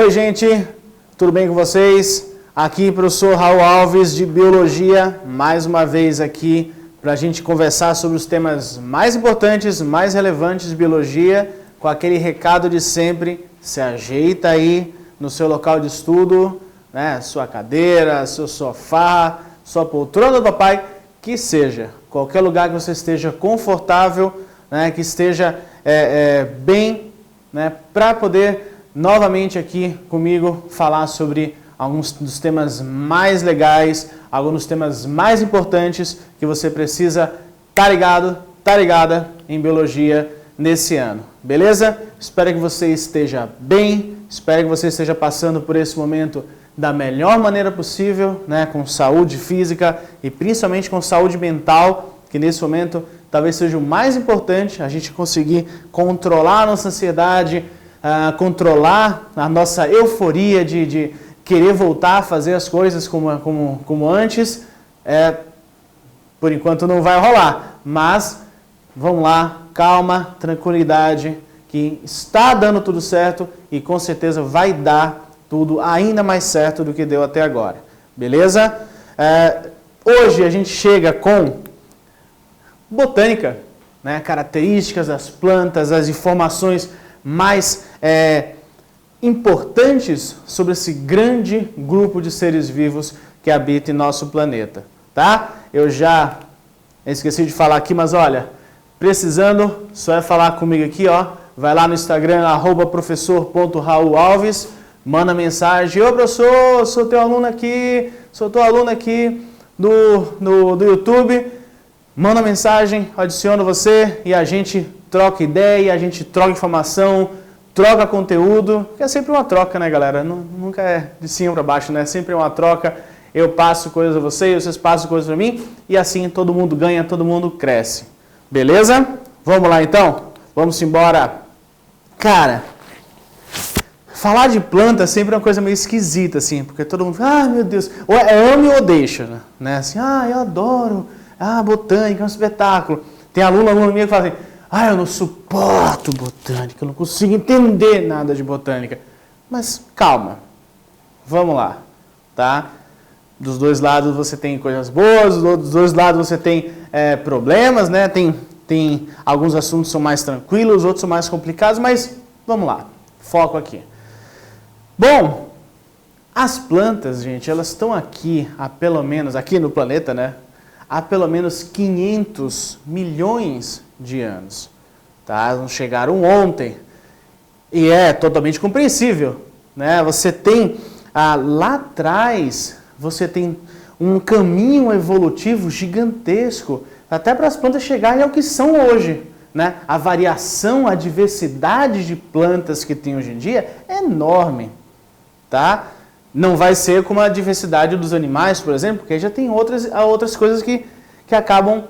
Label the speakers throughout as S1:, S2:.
S1: Oi, gente, tudo bem com vocês? Aqui, professor Raul Alves, de Biologia, mais uma vez aqui para a gente conversar sobre os temas mais importantes, mais relevantes de Biologia, com aquele recado de sempre: se ajeita aí no seu local de estudo, né? Sua cadeira, seu sofá, sua poltrona do papai, que seja, qualquer lugar que você esteja confortável, né? Que esteja bem, né? Para poder novamente aqui comigo falar sobre alguns dos temas mais legais, alguns dos temas mais importantes que você precisa estar ligado, ligada em Biologia nesse ano, beleza? Espero que você esteja bem, espero que você esteja passando por esse momento da melhor maneira possível, né? Com saúde física e principalmente com saúde mental, que nesse momento talvez seja o mais importante, a gente conseguir controlar a nossa ansiedade, controlar a nossa euforia de querer voltar a fazer as coisas como antes. Por enquanto não vai rolar, mas vamos lá, calma, tranquilidade, que está dando tudo certo e com certeza vai dar tudo ainda mais certo do que deu até agora, beleza? Hoje a gente chega com botânica, né? Características das plantas, as informações mais importantes sobre esse grande grupo de seres vivos que habita em nosso planeta, tá? Eu já esqueci de falar aqui, mas olha, precisando, só é falar comigo aqui, ó, vai lá no Instagram, @professor.raulalves, manda mensagem: ô professor, sou teu aluno aqui, sou tua aluna aqui do YouTube, manda mensagem, adiciono você e a gente troca ideia, a gente troca informação, troca conteúdo, que é sempre uma troca, né, galera? Nunca é de cima para baixo, né? Sempre é uma troca. Eu passo coisas a vocês, vocês passam coisas para mim, e assim todo mundo ganha, todo mundo cresce. Beleza? Vamos lá então? Vamos embora. Cara, falar de planta sempre é uma coisa meio esquisita, assim, porque todo mundo fala: meu Deus, ou ame ou deixa, né? Assim, eu adoro, botânica é um espetáculo. Tem aluno minha que fala assim: eu não suporto botânica, eu não consigo entender nada de botânica. Mas calma, vamos lá, tá? Dos dois lados você tem coisas boas, dos dois lados você tem problemas, né? Tem alguns assuntos que são mais tranquilos, outros são mais complicados, mas vamos lá, foco aqui. Bom, as plantas, gente, elas estão aqui há pelo menos, aqui no planeta, né? Há pelo menos 500 milhões de anos, tá? Não chegaram ontem, e é totalmente compreensível, né? Você tem, lá atrás, você tem um caminho evolutivo gigantesco, até para as plantas chegarem ao que são hoje, né? A variação, a diversidade de plantas que tem hoje em dia é enorme, tá? Não vai ser como a diversidade dos animais, por exemplo, porque já tem outras coisas que acabam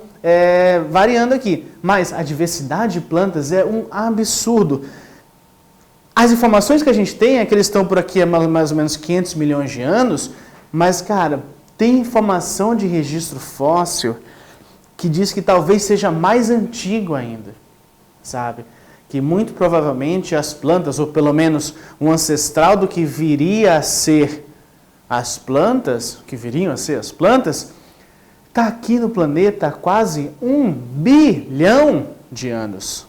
S1: variando aqui. Mas a diversidade de plantas é um absurdo. As informações que a gente tem é que eles estão por aqui há mais ou menos 500 milhões de anos, mas, cara, tem informação de registro fóssil que diz que talvez seja mais antigo ainda, sabe? Que muito provavelmente as plantas, ou pelo menos um ancestral do que viria a ser as plantas, está aqui no planeta há quase 1 bilhão de anos.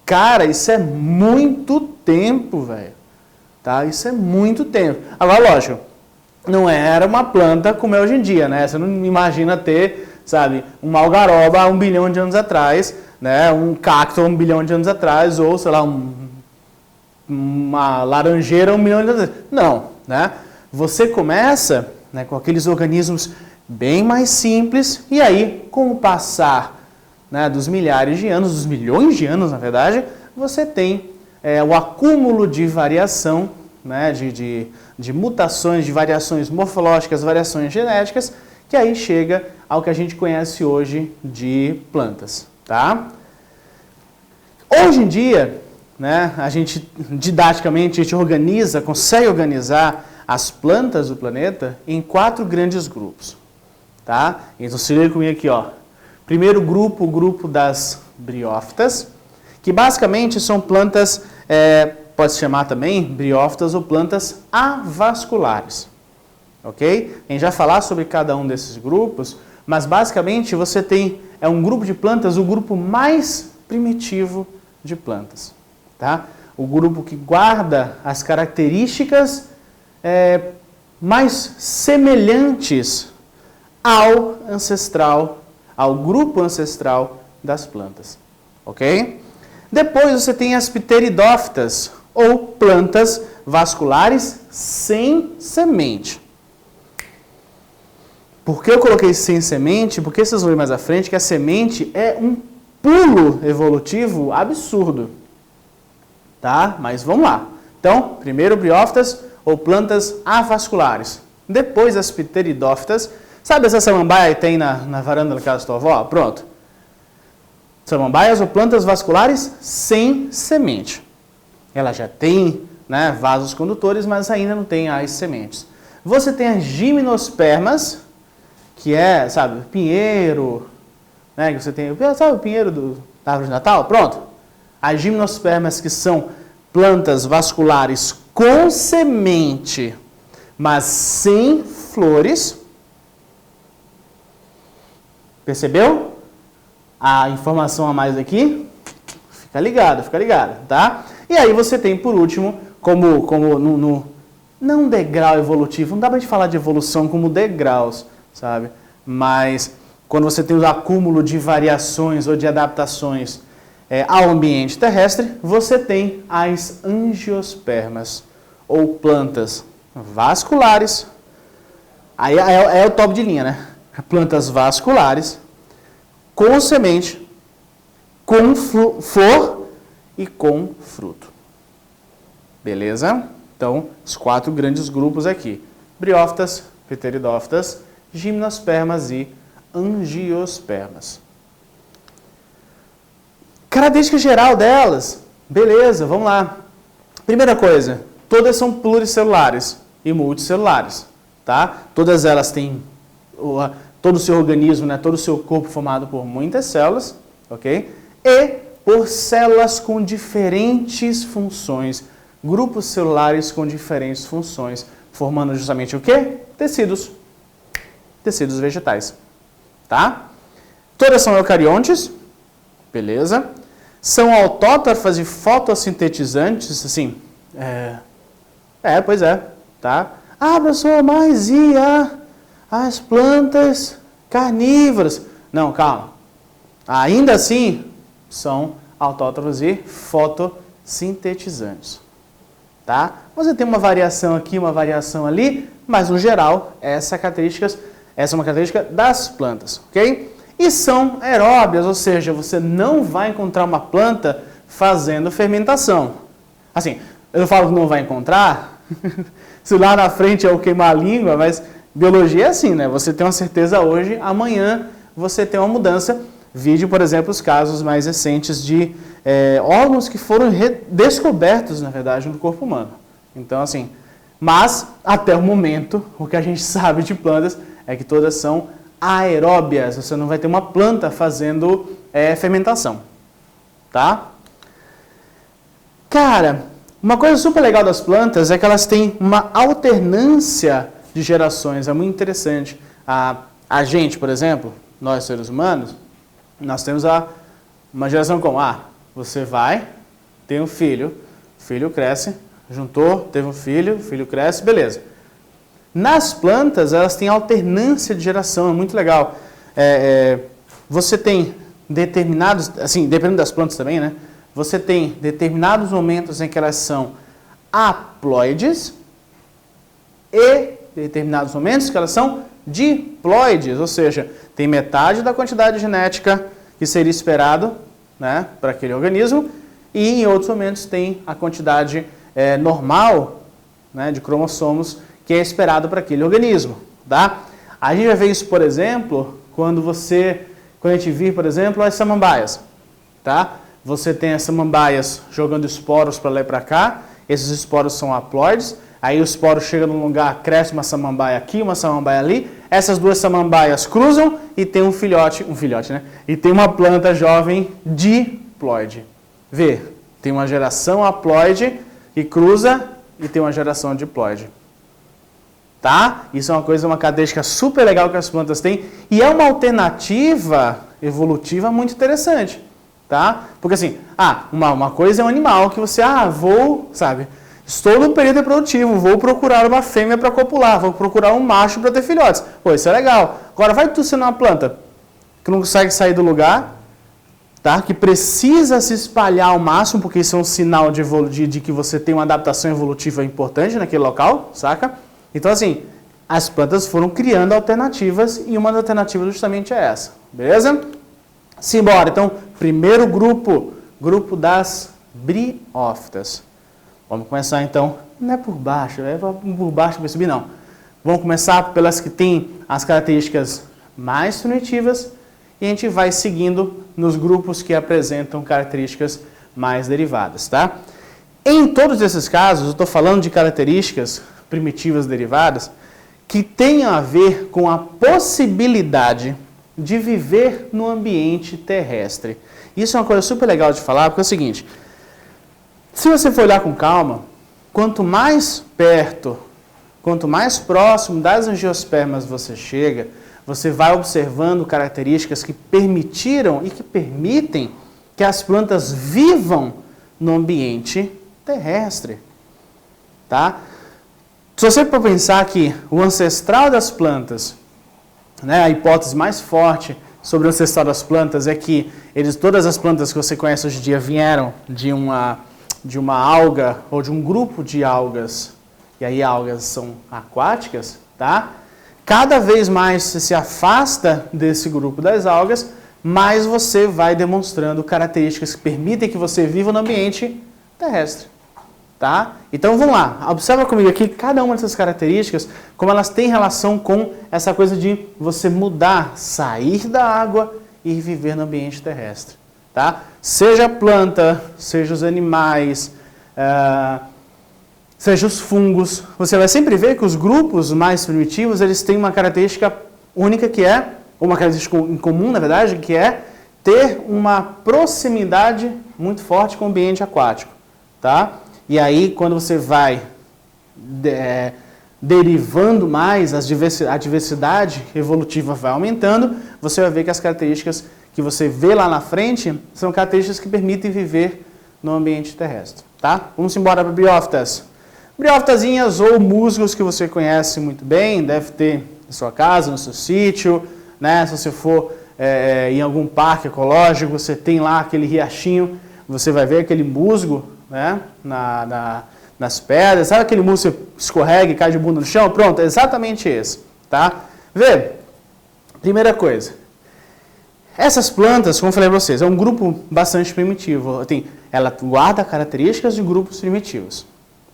S1: Cara, isso é muito tempo, velho. Tá? Isso é muito tempo. Agora, lógico, não era uma planta como é hoje em dia, né? Você não imagina ter, sabe, uma algaroba há 1 bilhão de anos atrás, né? Um cacto há 1 bilhão de anos atrás, ou, sei lá, uma laranjeira há 1 milhão de anos atrás. Não, né? Você começa, né, com aqueles organismos bem mais simples, e aí, com o passar, né, dos milhares de anos, dos milhões de anos, na verdade, você tem o acúmulo de variação, né, de mutações, de variações morfológicas, variações genéticas, que aí chega ao que a gente conhece hoje de plantas, tá? Hoje em dia, né, a gente, didaticamente, a gente consegue organizar as plantas do planeta em 4 grandes grupos, tá? Então, se liga comigo aqui, ó. Primeiro grupo, o grupo das briófitas, que basicamente são plantas pode se chamar também briófitas ou plantas avasculares. Ok? A gente vai falar sobre cada um desses grupos, mas basicamente você tem, é um grupo de plantas, o grupo mais primitivo de plantas. Tá? O grupo que guarda as características mais semelhantes ao ancestral, ao grupo ancestral das plantas. Ok? Depois você tem as pteridófitas, ou plantas vasculares sem semente. Por que eu coloquei sem semente? Porque vocês vão ver mais à frente que a semente é um pulo evolutivo absurdo. Tá? Mas vamos lá. Então, primeiro briófitas ou plantas avasculares. Depois as pteridófitas. Sabe essa samambaia que tem na varanda da casa da tua avó? Pronto. Samambaias ou plantas vasculares sem semente. Ela já tem, né, vasos condutores, mas ainda não tem as sementes. Você tem as gimnospermas, que é, sabe, pinheiro, né, que você tem, sabe o pinheiro da árvore de Natal? Pronto. As gimnospermas, que são plantas vasculares com semente, mas sem flores. Percebeu a informação a mais aqui? Fica ligado, tá? E aí você tem, por último, não degrau evolutivo, não dá pra gente falar de evolução como degraus, sabe? Mas quando você tem o acúmulo de variações ou de adaptações ao ambiente terrestre, você tem as angiospermas, ou plantas vasculares. Aí é o top de linha, né? Plantas vasculares, com semente, com flor e com fruto. Beleza? Então, os 4 grandes grupos aqui. Briófitas, pteridófitas, gimnospermas e angiospermas. Característica geral delas. Beleza, vamos lá. Primeira coisa, todas são pluricelulares e multicelulares. Tá? Todas elas têm todo o seu organismo, né, todo o seu corpo formado por muitas células, ok? E por células com diferentes funções, grupos celulares com diferentes funções, formando justamente o quê? Tecidos. Tecidos vegetais, tá? Todas são eucariontes, beleza? São autótrofas e fotossintetizantes, assim, pois é, tá? Ah, professor, mas e as plantas carnívoras? Não, calma. Ainda assim, são autótrofos e fotossintetizantes. Tá? Você tem uma variação aqui, uma variação ali, mas no geral, essa é uma característica das plantas, ok? E são aeróbias, ou seja, você não vai encontrar uma planta fazendo fermentação. Assim, eu falo que não vai encontrar, se lá na frente é o queimar a língua, mas biologia é assim, né? Você tem uma certeza hoje, amanhã você tem uma mudança. Vide, por exemplo, os casos mais recentes de órgãos que foram descobertos, na verdade, no corpo humano. Então, assim, mas até o momento, o que a gente sabe de plantas é que todas são aeróbias. Você não vai ter uma planta fazendo fermentação, tá? Cara, uma coisa super legal das plantas é que elas têm uma alternância de gerações, é muito interessante. A gente, por exemplo, nós seres humanos, nós temos uma geração como, você vai, tem um filho, o filho cresce, juntou, teve um filho, o filho cresce, beleza. Nas plantas, elas têm alternância de geração, é muito legal. Você tem determinados, assim, dependendo das plantas também, né? Você tem determinados momentos em que elas são haploides e determinados momentos que elas são diploides, ou seja, tem metade da quantidade genética que seria esperado, né, para aquele organismo, e em outros momentos tem a quantidade normal, né, de cromossomos que é esperado para aquele organismo, tá? A gente vai ver isso, por exemplo, quando a gente vir, por exemplo, as samambaias, tá? Você tem as samambaias jogando esporos para lá e para cá, esses esporos são haploides, aí o esporo chega num lugar, cresce uma samambaia aqui, uma samambaia ali, essas duas samambaias cruzam e tem um filhote, né? E tem uma planta jovem diploide. Vê, tem uma geração haploide e cruza e tem uma geração diploide. Tá? Isso é uma característica super legal que as plantas têm e é uma alternativa evolutiva muito interessante. Tá? Porque assim, uma coisa é um animal que você, estou no período reprodutivo, vou procurar uma fêmea para copular, vou procurar um macho para ter filhotes. Pô, isso é legal. Agora vai tu ser uma planta que não consegue sair do lugar, tá? Que precisa se espalhar ao máximo, porque isso é um sinal de que você tem uma adaptação evolutiva importante naquele local, saca? Então assim, as plantas foram criando alternativas e uma das alternativas justamente é essa, beleza? Simbora, então, primeiro grupo das briófitas. Vamos começar então, não é por baixo vai subir não. Vamos começar pelas que têm as características mais primitivas e a gente vai seguindo nos grupos que apresentam características mais derivadas, tá? Em todos esses casos, eu estou falando de características primitivas derivadas que tenham a ver com a possibilidade de viver no ambiente terrestre. Isso é uma coisa super legal de falar, porque é o seguinte, se você for olhar com calma, quanto mais perto, quanto mais próximo das angiospermas você chega, você vai observando características que permitiram e que permitem que as plantas vivam no ambiente terrestre. Tá? Se você for pensar que o ancestral das plantas, né, a hipótese mais forte sobre o ancestral das plantas é que todas as plantas que você conhece hoje em dia vieram de uma alga ou de um grupo de algas, e aí algas são aquáticas, tá? Cada vez mais você se afasta desse grupo das algas, mais você vai demonstrando características que permitem que você viva no ambiente terrestre. Tá? Então vamos lá, observa comigo aqui cada uma dessas características, como elas têm relação com essa coisa de você mudar, sair da água e viver no ambiente terrestre. Tá? Seja a planta, seja os animais, seja os fungos, você vai sempre ver que os grupos mais primitivos eles têm uma característica única que é, ou uma característica em comum na verdade, que é ter uma proximidade muito forte com o ambiente aquático. Tá? E aí, quando você vai derivando mais, a diversidade evolutiva vai aumentando, você vai ver que as características que você vê lá na frente são características que permitem viver no ambiente terrestre. Tá? Vamos embora para briófitas. Briófitazinhas ou musgos que você conhece muito bem, deve ter na sua casa, no seu sítio, né? Se você for em algum parque ecológico, você tem lá aquele riachinho, você vai ver aquele musgo, né, nas pedras, sabe aquele musgo que você escorrega e cai de bunda no chão? Pronto, é exatamente esse, tá? Vê, primeira coisa, essas plantas, como eu falei para vocês, é um grupo bastante primitivo, ela guarda características de grupos primitivos,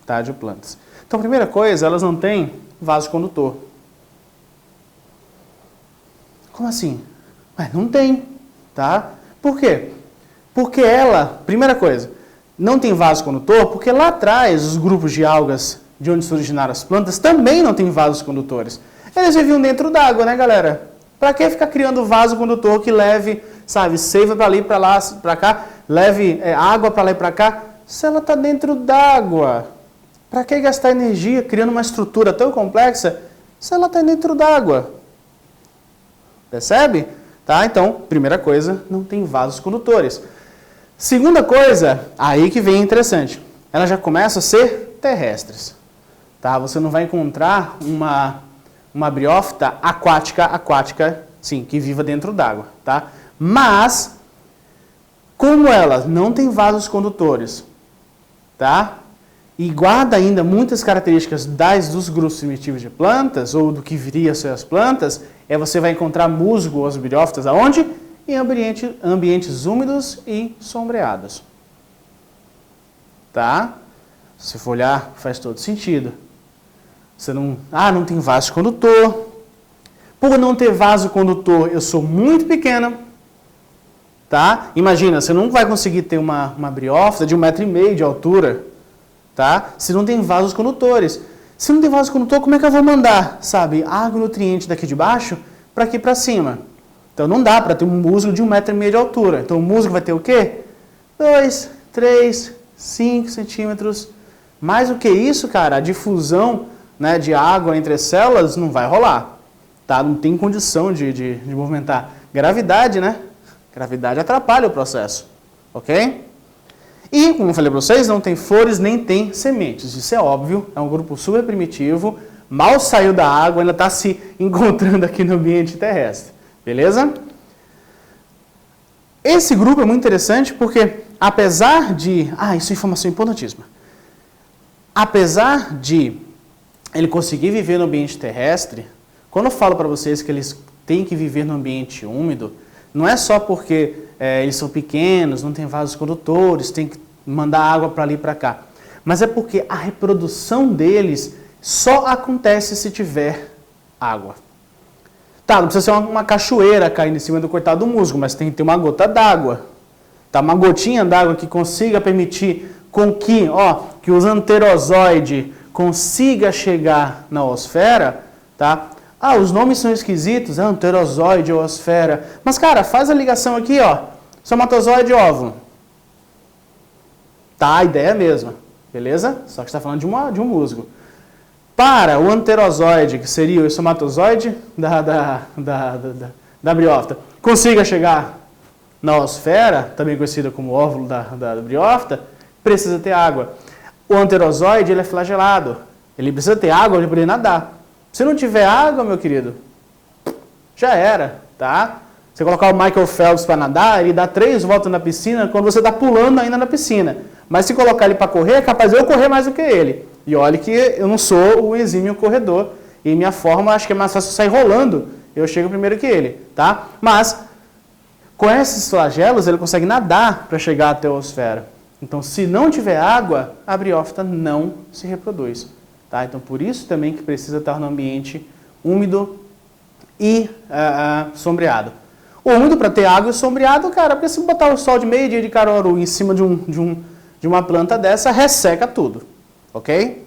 S1: tá, de plantas. Então, primeira coisa, elas não têm vaso condutor. Como assim? Não tem, tá? Por quê? Porque ela, primeira coisa, não tem vaso condutor, porque lá atrás os grupos de algas de onde se originaram as plantas também não têm vasos condutores. Eles viviam dentro d'água, né, galera? Para que ficar criando vaso condutor que leve, seiva para ali, para lá, para cá, leve água para lá e para cá, se ela está dentro d'água? Para que gastar energia criando uma estrutura tão complexa se ela está dentro d'água? Percebe? Tá? Então, primeira coisa, não tem vasos condutores. Segunda coisa, aí que vem interessante, elas já começam a ser terrestres. Tá? Você não vai encontrar uma briófita aquática, sim, que viva dentro d'água. Tá? Mas, como ela não tem vasos condutores, tá? E guarda ainda muitas características dos grupos primitivos de plantas, ou do que viria a ser as plantas, você vai encontrar musgo ou as briófitas aonde? Em ambientes úmidos e sombreados. Tá? Se for olhar, faz todo sentido. Você não tem vaso condutor. Por não ter vaso condutor, eu sou muito pequena. Tá? Imagina, você não vai conseguir ter uma briófita de 1,5 m de altura, tá? Se não tem vasos condutores. Se não tem vaso condutor, como é que eu vou mandar, água e nutriente daqui de baixo para aqui para cima? Então não dá para ter um musgo de 1,5 m de altura. Então o musgo vai ter o quê? 2, 3, 5 centímetros Mais do que isso, cara, a difusão, né, de água entre as células não vai rolar. Tá? Não tem condição de movimentar. Gravidade, né? Gravidade atrapalha o processo. Ok? E, como eu falei para vocês, não tem flores nem tem sementes. Isso é óbvio, é um grupo super primitivo, mal saiu da água, ainda está se encontrando aqui no ambiente terrestre. Beleza? Esse grupo é muito interessante porque, apesar de... isso é informação importantíssima. Apesar de ele conseguir viver no ambiente terrestre, quando eu falo para vocês que eles têm que viver no ambiente úmido, não é só porque eles são pequenos, não tem vasos condutores, tem que mandar água para ali e para cá. Mas é porque a reprodução deles só acontece se tiver água. Tá, não precisa ser uma cachoeira caindo em cima do coitado do musgo, mas tem que ter uma gota d'água. Tá, uma gotinha d'água que consiga permitir com que o anterozoide consiga chegar na osfera, tá? Os nomes são esquisitos, anterozoide, osfera. Mas, cara, faz a ligação aqui, somatozoide e óvulo. Tá, a ideia é a mesma, beleza? Só que está falando de um musgo. Para o anterozoide, que seria o somatozoide da briófita, consiga chegar na osfera, também conhecida como óvulo da briófita, precisa ter água. O anterozoide, ele é flagelado. Ele precisa ter água para poder nadar. Se não tiver água, meu querido, já era, tá? Você colocar o Michael Phelps para nadar, ele dá 3 voltas na piscina quando você está pulando ainda na piscina. Mas se colocar ele para correr, é capaz de eu correr mais do que ele. E olha que eu não sou o exímio corredor. E minha forma, acho que é mais fácil sair rolando. Eu chego primeiro que ele, tá? Mas, com esses flagelos, ele consegue nadar para chegar até a osfera. Então, se não tiver água, a briófita não se reproduz. Tá? Então, por isso também que precisa estar no ambiente úmido e sombreado. O úmido para ter água e sombreado, cara, porque se botar o sol de meio-dia de Caruaru em cima de uma planta dessa, resseca tudo. Ok?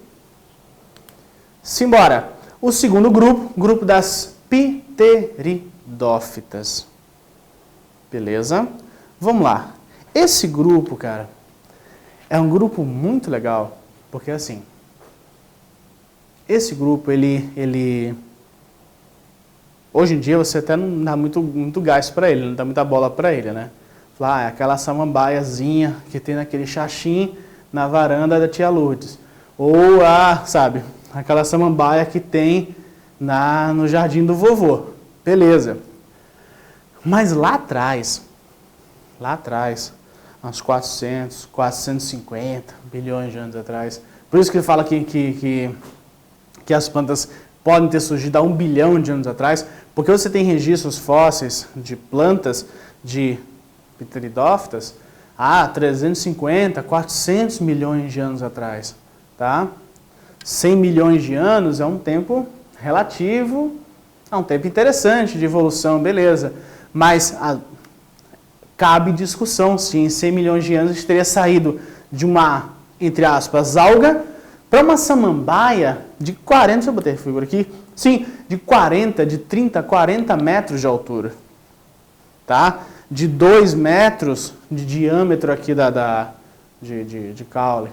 S1: Simbora. O segundo grupo das pteridófitas. Beleza? Vamos lá. Esse grupo, cara, é um grupo muito legal, porque assim, esse grupo, ele hoje em dia você até não dá muito gás para ele, não dá muita bola para ele, né? É aquela samambaiazinha que tem naquele xaxim na varanda da tia Lourdes. Ou aquela samambaia que tem no jardim do vovô. Beleza. Mas lá atrás, uns 450 bilhões de anos atrás, por isso que ele fala que as plantas podem ter surgido há 1 bilhão de anos atrás, porque você tem registros fósseis de plantas de pteridófitas há 350, 400 milhões de anos atrás. Tá? 100 milhões de anos é um tempo relativo, é um tempo interessante de evolução, beleza. Mas cabe discussão se em 100 milhões de anos a gente teria saído de uma, entre aspas, alga para uma samambaia de 40, deixa eu botar a figura aqui, sim, de 30, 40 metros de altura. Tá? De 2 metros de diâmetro aqui de caule.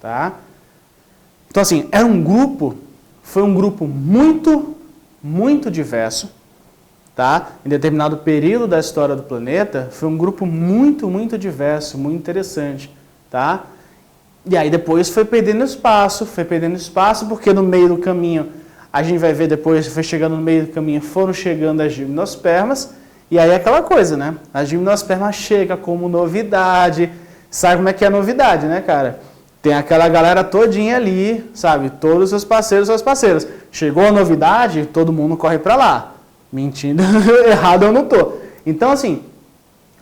S1: Tá? Então, assim, foi um grupo muito, muito diverso, tá? Em determinado período da história do planeta, foi um grupo muito, muito diverso, muito interessante, tá? E aí depois foi perdendo espaço, porque no meio do caminho, a gente vai ver depois, foi chegando no meio do caminho, foram chegando as gimnospermas, e aí é aquela coisa, né? A gimnosperma chega como novidade, sabe como é que é a novidade, né, cara? Tem aquela galera todinha ali, sabe? Todos os seus parceiros, suas parceiras. Chegou a novidade, todo mundo corre para lá. Mentindo, errado eu não tô. Então, assim,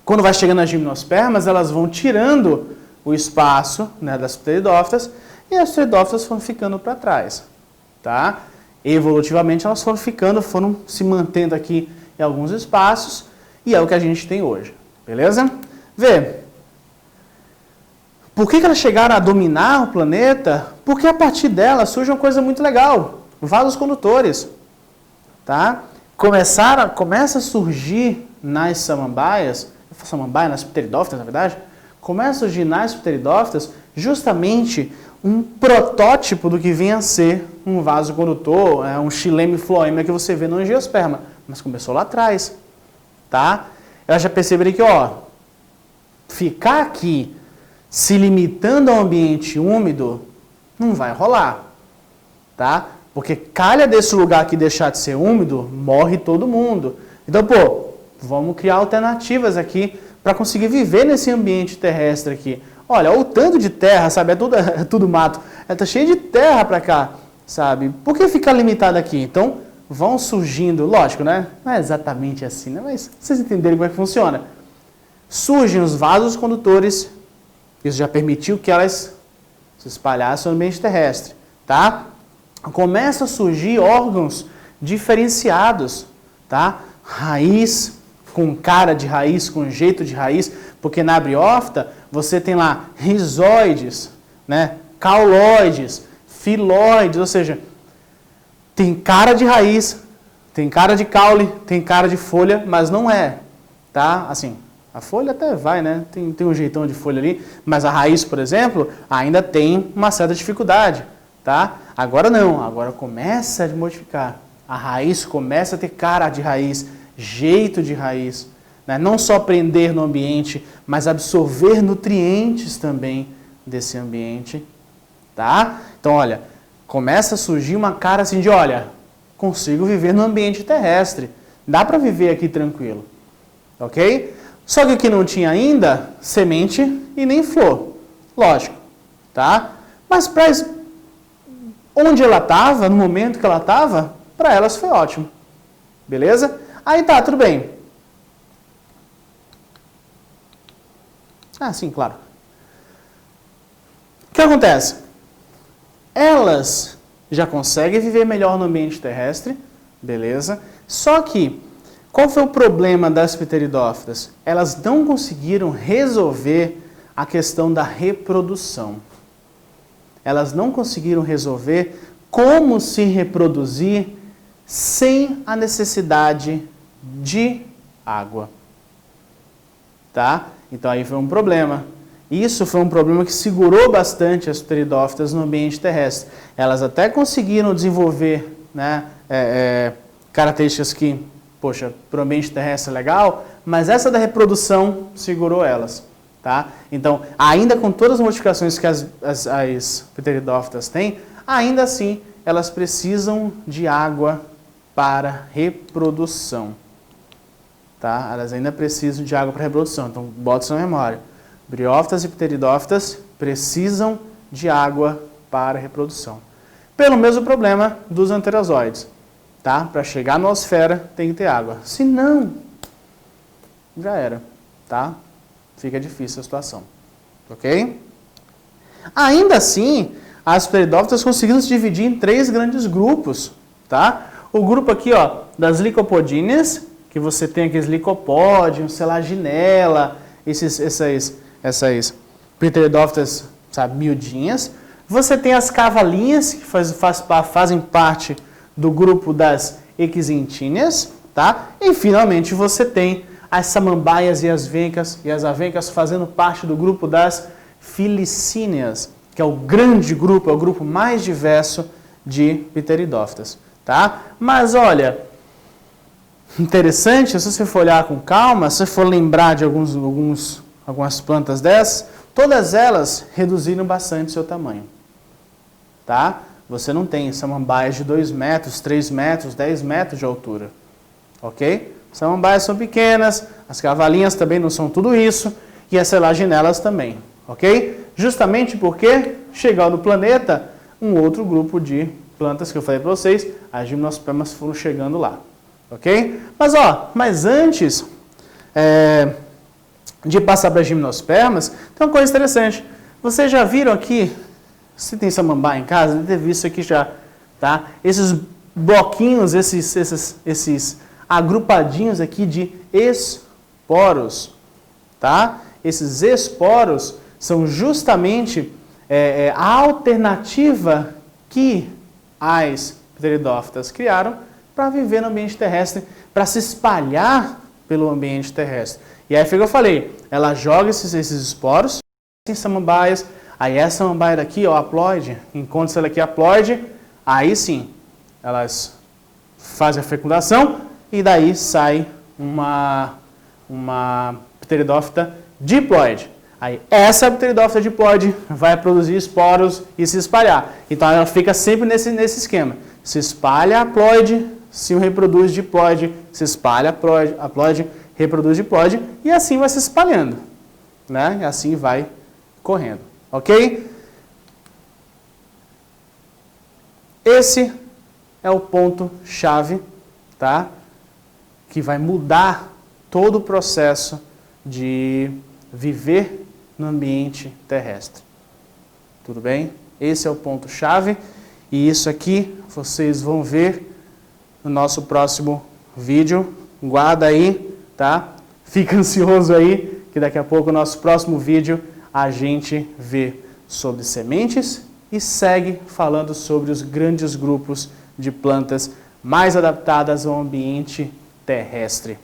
S1: quando vai chegando as gimnospermas, elas vão tirando o espaço, né, das pteridófitas, e as pteridófitas foram ficando para trás, tá? Evolutivamente, elas foram se mantendo aqui em alguns espaços, e é o que a gente tem hoje, beleza? Vê. Por que elas chegaram a dominar o planeta? Porque a partir delas surge uma coisa muito legal, vasos condutores, tá? Começa a surgir nas samambaias, nas pteridófitas, na verdade, começa a surgir nas pteridófitas justamente um protótipo do que vem a ser um vaso condutor, um xilema e floema que você vê no angiosperma, mas começou lá atrás, tá? Eu já percebi que, ficar aqui se limitando ao ambiente úmido não vai rolar, tá? Porque calha desse lugar aqui deixar de ser úmido, morre todo mundo. Então, vamos criar alternativas aqui para conseguir viver nesse ambiente terrestre aqui. Olha, o tanto de terra, sabe? É tudo mato. Tá cheio de terra para cá, sabe? Por que ficar limitado aqui? Então, vão surgindo, lógico, né? Não é exatamente assim, né? Mas vocês entenderem como é que funciona. Surgem os vasos condutores, isso já permitiu que elas se espalhassem no ambiente terrestre, tá? Começa a surgir órgãos diferenciados, tá? Raiz, com cara de raiz, com jeito de raiz, porque na briófita você tem lá rizóides, né? Cauloides, filóides, ou seja, tem cara de raiz, tem cara de caule, tem cara de folha, mas não é, tá? Assim, a folha até vai, né? Tem um jeitão de folha ali, mas a raiz, por exemplo, ainda tem uma certa dificuldade, tá? Agora não, agora começa a modificar. A raiz começa a ter cara de raiz, jeito de raiz, né? Não só prender no ambiente, mas absorver nutrientes também desse ambiente, tá? Então, olha, começa a surgir uma cara assim de, olha, consigo viver no ambiente terrestre, dá para viver aqui tranquilo, ok? Só que o que não tinha ainda, semente e nem flor, lógico, tá? Mas para onde ela estava, no momento que ela estava, para elas foi ótimo, beleza? Aí tá, tudo bem. Ah, sim, claro. O que acontece? Elas já conseguem viver melhor no ambiente terrestre, beleza? Só que, qual foi o problema das pteridófitas? Elas não conseguiram resolver a questão da reprodução. Elas não conseguiram resolver como se reproduzir sem a necessidade de água. Tá? Então aí foi um problema. Isso foi um problema que segurou bastante as pteridófitas no ambiente terrestre. Elas até conseguiram desenvolver, né, características que, poxa, para o ambiente terrestre é legal, mas essa da reprodução segurou elas. Tá? Então, ainda com todas as modificações que as pteridófitas têm, ainda assim, elas precisam de água para reprodução. Tá? Elas ainda precisam de água para reprodução. Então, bota isso na memória. Briófitas e pteridófitas precisam de água para reprodução. Pelo mesmo problema dos anterazoides. Tá? Para chegar à nosfera, tem que ter água. Se não, já era. Tá? Fica difícil a situação. Ok? Ainda assim, as pteridófitas conseguiram se dividir em 3 grandes grupos. Tá? O grupo aqui, das licopodíneas, que você tem aqueles licopódios, selaginela, essas pteridófitas, sabe, miudinhas. Você tem as cavalinhas, que fazem parte do grupo das equisentíneas, tá? E finalmente você tem as samambaias e as avencas fazendo parte do grupo das filicíneas, que é o grande grupo, é o grupo mais diverso de pteridófitas, tá? Mas olha, interessante, se você for olhar com calma, se você for lembrar de algumas plantas dessas, todas elas reduziram bastante seu tamanho, tá? Você não tem samambaias de 2 metros, 3 metros, 10 metros de altura, ok? Samambaias são pequenas, as cavalinhas também não são tudo isso, e as selaginelas também, ok? Justamente porque chegou no planeta um outro grupo de plantas que eu falei para vocês, as gimnospermas foram chegando lá, ok? Mas antes de passar para as gimnospermas, tem uma coisa interessante. Vocês já viram aqui, se tem samambaia em casa, deve ter visto aqui já, tá? Esses bloquinhos, esses agrupadinhos aqui de esporos, tá? Esses esporos são justamente a alternativa que as pteridófitas criaram para viver no ambiente terrestre, para se espalhar pelo ambiente terrestre. E aí foi o que eu falei, ela joga esses esporos em samambaias, Aí essa samambaia daqui, ó, haploide, enquanto ela aqui haploide, aí sim, elas fazem a fecundação e daí sai uma pteridófita diploide. Aí essa pteridófita diploide vai produzir esporos e se espalhar. Então ela fica sempre nesse esquema. Se espalha haploide, se reproduz diploide, se espalha haploide, reproduz diploide e assim vai se espalhando, né? E assim vai correndo, ok? Esse é o ponto-chave, tá? Que vai mudar todo o processo de viver no ambiente terrestre. Tudo bem? Esse é o ponto-chave e isso aqui vocês vão ver no nosso próximo vídeo. Guarda aí, tá? Fica ansioso aí, que daqui a pouco no nosso próximo vídeo a gente vê sobre sementes e segue falando sobre os grandes grupos de plantas mais adaptadas ao ambiente terrestre.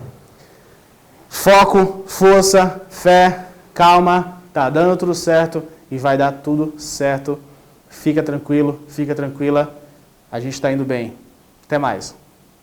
S1: Foco, força, fé, calma, tá dando tudo certo e vai dar tudo certo. Fica tranquilo, fica tranquila, a gente está indo bem. Até mais.